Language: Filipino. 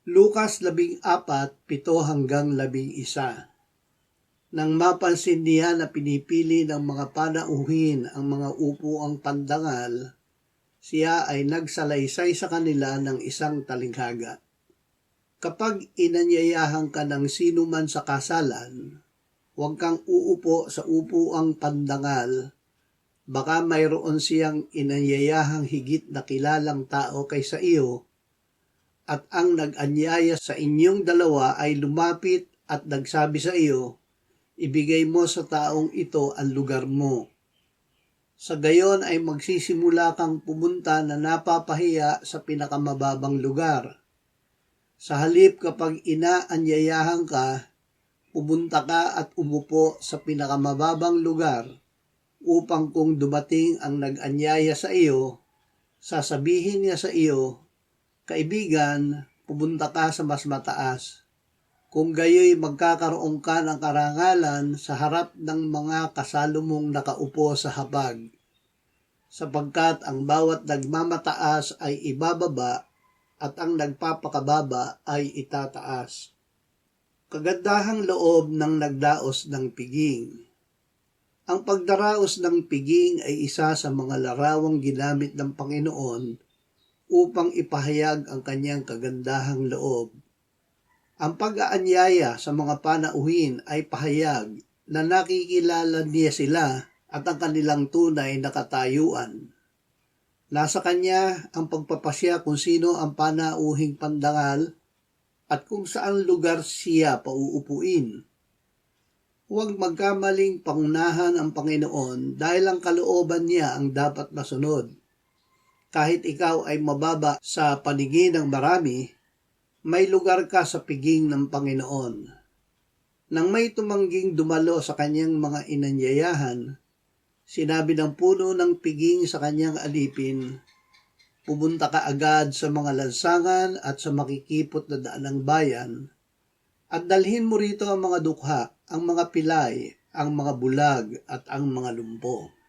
Lukas 14:7-11. Nang mapansin niya na pinipili ng mga panauhin ang mga upuang pandangal, siya ay nagsalaysay sa kanila ng isang talinghaga. Kapag inanyayahan ka ng sino man sa kasalan, huwag kang uupo sa upuang pandangal. Baka mayroon siyang inanyayahang higit na kilalang tao kaysa iyo, at ang nag-anyaya sa inyong dalawa ay lumapit at nagsabi sa iyo, ibigay mo sa taong ito ang lugar mo. Sa gayon ay magsisimula kang pumunta na napapahiya sa pinakamababang lugar. Sa halip kapag inaanyayahan ka, pumunta ka at umupo sa pinakamababang lugar upang kung dumating ang nag-anyaya sa iyo, sasabihin niya sa iyo, kaibigan, pumunta ka sa mas mataas. Kung gayoy magkakaroon ka ng karangalan sa harap ng mga kasalo mong nakaupo sa hapag, sapagkat ang bawat nagmamataas ay ibababa at ang nagpapakababa ay itataas. Kagandahang loob ng nagdaos ng piging. Ang pagdaraos ng piging ay isa sa mga larawang ginamit ng Panginoon upang ipahayag ang kanyang kagandahang loob. Ang pag-aanyaya sa mga panauhin ay pahayag na nakikilala niya sila at ang kanilang tunay na katayuan. Nasa kanya ang pagpapasya kung sino ang panauhing pandangal at kung saan lugar siya pauupuin. Huwag magkamaling pangunahan ang Panginoon dahil ang kalooban niya ang dapat masunod. Kahit ikaw ay mababa sa paningin ng marami, may lugar ka sa piging ng Panginoon. Nang may tumangging dumalo sa kanyang mga inanyayahan, sinabi ng puno ng piging sa kanyang alipin, pumunta ka agad sa mga lansangan at sa makikipot na daan ng bayan, at dalhin mo rito ang mga dukha, ang mga pilay, ang mga bulag at ang mga lumpo.